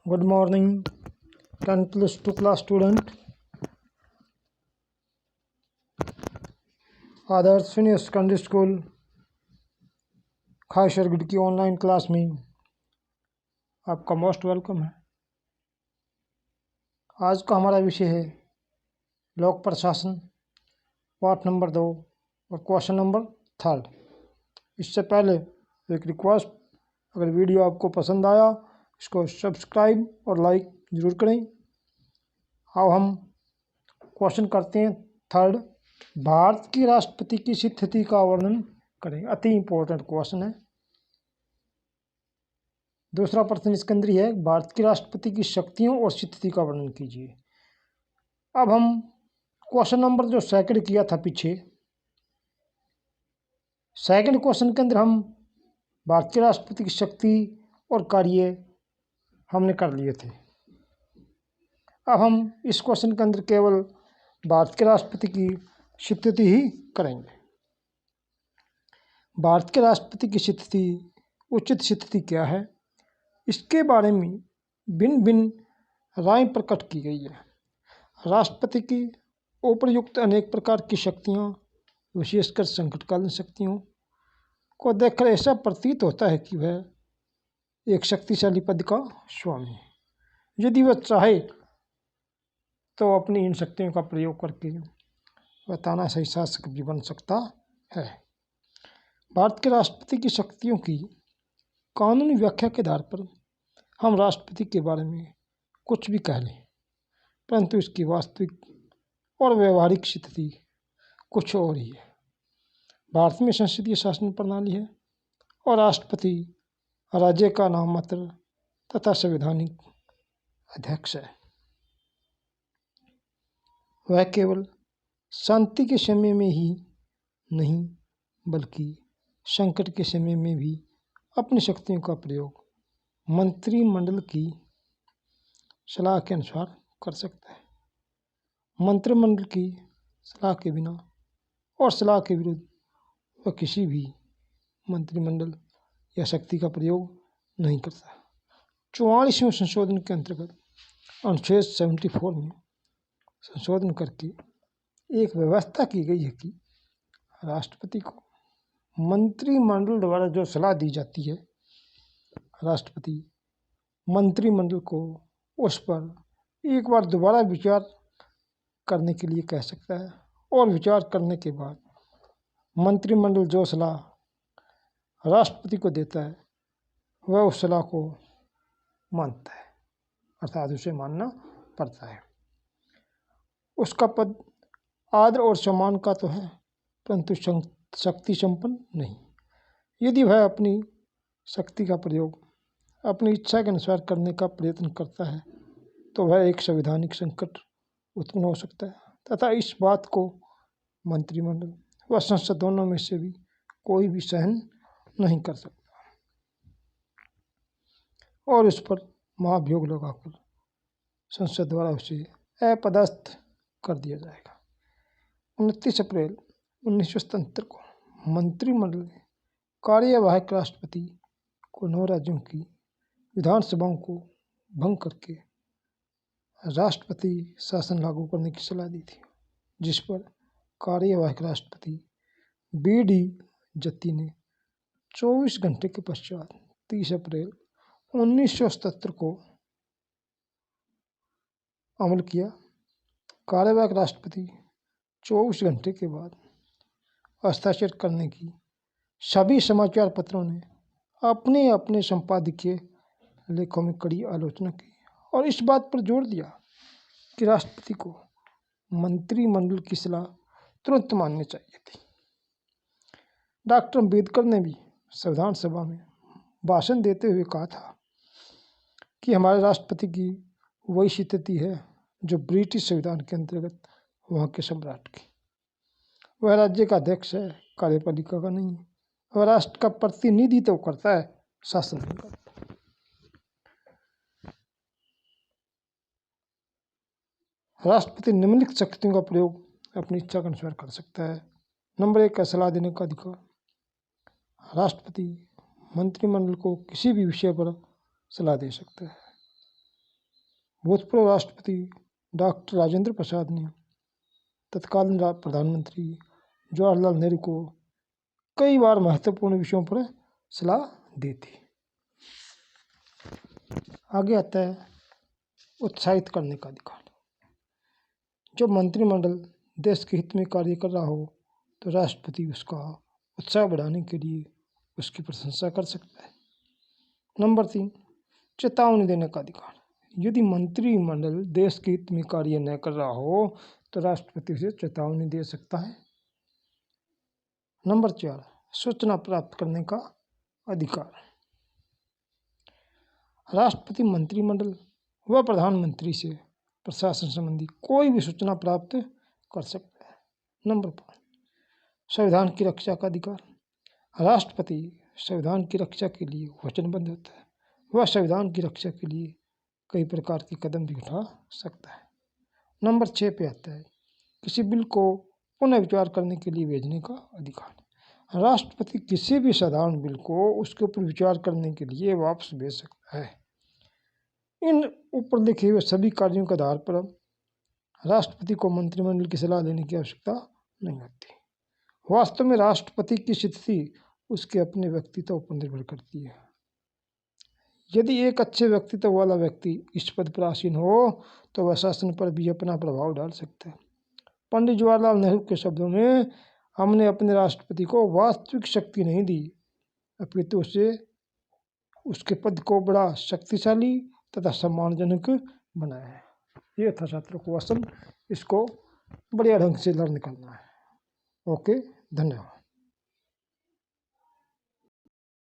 Good morning, 10 plus 2 class student. आदर्श senior secondary school खासरगढ़ की online class में आपका most welcome है। आज का हमारा विषय है लोक प्रशासन, पाठ नंबर 2 और क्वेश्चन नंबर 3। इससे पहले एक रिक्वेस्ट, अगर वीडियो आपको पसंद आया इसको सब्सक्राइब और लाइक ज़रूर करें। अब हम क्वेश्चन करते हैं 3। भारत के राष्ट्रपति की स्थिति का वर्णन करें। अति इम्पोर्टेंट क्वेश्चन है। दूसरा प्रश्न इसके अंदर है, भारत के राष्ट्रपति की शक्तियों और स्थिति का वर्णन कीजिए। अब हम क्वेश्चन नंबर जो सेकंड किया था पीछे, सेकंड क्वेश्चन के अंदर हम भारत के राष्ट्रपति की शक्ति और कार्य हमने कर लिए थे। अब हम इस क्वेश्चन के अंदर केवल भारत के राष्ट्रपति की स्थिति ही करेंगे। भारत के राष्ट्रपति की स्थिति, उचित स्थिति क्या है, इसके बारे में भिन्न भिन्न राय प्रकट की गई है। राष्ट्रपति की उपर्युक्त अनेक प्रकार की शक्तियाँ, विशेषकर संकटकालीन शक्तियों को देखकर ऐसा प्रतीत होता है कि वह एक शक्तिशाली पद का स्वामी है। यदि वह चाहे तो अपनी इन शक्तियों का प्रयोग करके वह तानाशाही शासक भी बन सकता है। भारत के राष्ट्रपति की शक्तियों की कानूनी व्याख्या के आधार पर हम राष्ट्रपति के बारे में कुछ भी कह लें, परंतु इसकी वास्तविक और व्यवहारिक स्थिति कुछ और ही है। भारत में संसदीय शासन प्रणाली है और राष्ट्रपति राज्य का नाम मात्र तथा संवैधानिक अध्यक्ष है। वह केवल शांति के समय में ही नहीं बल्कि संकट के समय में भी अपनी शक्तियों का प्रयोग मंत्रिमंडल की सलाह के अनुसार कर सकता है। मंत्रिमंडल की सलाह के बिना और सलाह के विरुद्ध वह किसी भी मंत्रिमंडल या शक्ति का प्रयोग नहीं करता। 44वें संशोधन के अंतर्गत अनुच्छेद 74 में संशोधन करके एक व्यवस्था की गई है कि राष्ट्रपति को मंत्रिमंडल द्वारा जो सलाह दी जाती है, राष्ट्रपति मंत्रिमंडल को उस पर एक बार दोबारा विचार करने के लिए कह सकता है और विचार करने के बाद मंत्रिमंडल जो सलाह राष्ट्रपति को देता है वह उस सलाह को मानता है, अर्थात उसे मानना पड़ता है। उसका पद आदर और सम्मान का तो है, परंतु शक्ति संपन्न नहीं। यदि वह अपनी शक्ति का प्रयोग अपनी इच्छा के अनुसार करने का प्रयत्न करता है तो वह एक संवैधानिक संकट उत्पन्न हो सकता है तथा इस बात को मंत्रिमंडल व संसद दोनों में से भी कोई भी सहन नहीं कर सकता और उस पर महाभियोग लगाकर संसद द्वारा उसे अपदस्थ कर दिया जाएगा। 29 अप्रैल 1977 को मंत्रिमंडल ने कार्यवाहक राष्ट्रपति को 9 राज्यों की विधानसभाओं को भंग करके राष्ट्रपति शासन लागू करने की सलाह दी थी, जिस पर कार्यवाहक राष्ट्रपति बी.डी. जत्ती ने 24 घंटे के पश्चात 30 अप्रैल 1977 को अमल किया। कार्यवाहक राष्ट्रपति 24 घंटे के बाद हस्ताक्षर करने की सभी समाचार पत्रों ने अपने अपने संपादकीय लेखों में कड़ी आलोचना की और इस बात पर जोर दिया कि राष्ट्रपति को मंत्रिमंडल की सलाह तुरंत माननी चाहिए थी। डॉक्टर अम्बेडकर ने भी संविधान सभा में भाषण देते हुए कहा था कि हमारे राष्ट्रपति की वही स्थिति है जो ब्रिटिश संविधान के अंतर्गत वहाँ के सम्राट की। वह राज्य का अध्यक्ष है, कार्यपालिका का नहीं है। वह राष्ट्र का प्रतिनिधित्व करता है, शासन नहीं करता। राष्ट्रपति निम्नलिखित शक्तियों का प्रयोग अपनी इच्छा के अनुसार कर सकता है। नंबर 1 का सलाह देने का अधिकार। राष्ट्रपति मंत्रिमंडल को किसी भी विषय पर सलाह दे सकता है। भूतपूर्व राष्ट्रपति डॉक्टर राजेंद्र प्रसाद ने तत्कालीन प्रधानमंत्री जवाहरलाल नेहरू को कई बार महत्वपूर्ण विषयों पर सलाह दी थी। आगे आता है उत्साहित करने का अधिकार। जब मंत्रिमंडल देश के हित में कार्य कर रहा हो तो राष्ट्रपति उसका उत्साह बढ़ाने के लिए उसकी प्रशंसा कर सकता है। नंबर 3, चेतावनी देने का अधिकार। यदि मंत्रिमंडल देश के हित में कार्य न कर रहा हो तो राष्ट्रपति उसे चेतावनी दे सकता है। नंबर 4, सूचना प्राप्त करने का अधिकार। राष्ट्रपति मंत्रिमंडल व प्रधानमंत्री से प्रशासन संबंधी कोई भी सूचना प्राप्त कर सकता है। नंबर 5, संविधान की रक्षा का अधिकार। राष्ट्रपति संविधान की रक्षा के लिए वचनबद्ध होता है। वह संविधान की रक्षा के लिए कई प्रकार के कदम भी उठा सकता है। नंबर 6 पे आता है किसी बिल को पुनः विचार करने के लिए भेजने का अधिकार। राष्ट्रपति किसी भी साधारण बिल को उसके ऊपर विचार करने के लिए वापस भेज सकता है। इन ऊपर लिखे हुए सभी कार्यों के आधार पर राष्ट्रपति को मंत्रिमंडल की सलाह लेने की आवश्यकता नहीं होती। वास्तव में राष्ट्रपति की स्थिति उसके अपने व्यक्तित्व पर निर्भर करती है। यदि एक अच्छे व्यक्तित्व वाला व्यक्ति इस पद पर आसीन हो तो वह शासन पर भी अपना प्रभाव डाल सकता है। पंडित जवाहरलाल नेहरू के शब्दों में, हमने अपने राष्ट्रपति को वास्तविक शक्ति नहीं दी, अपितु उसे उसके पद को बड़ा शक्तिशाली तथा सम्मानजनक बनाया है। ये था छात्रों को क्वेश्चन, इसको बढ़िया ढंग से लर्न करना है। ओके, धन्यवाद।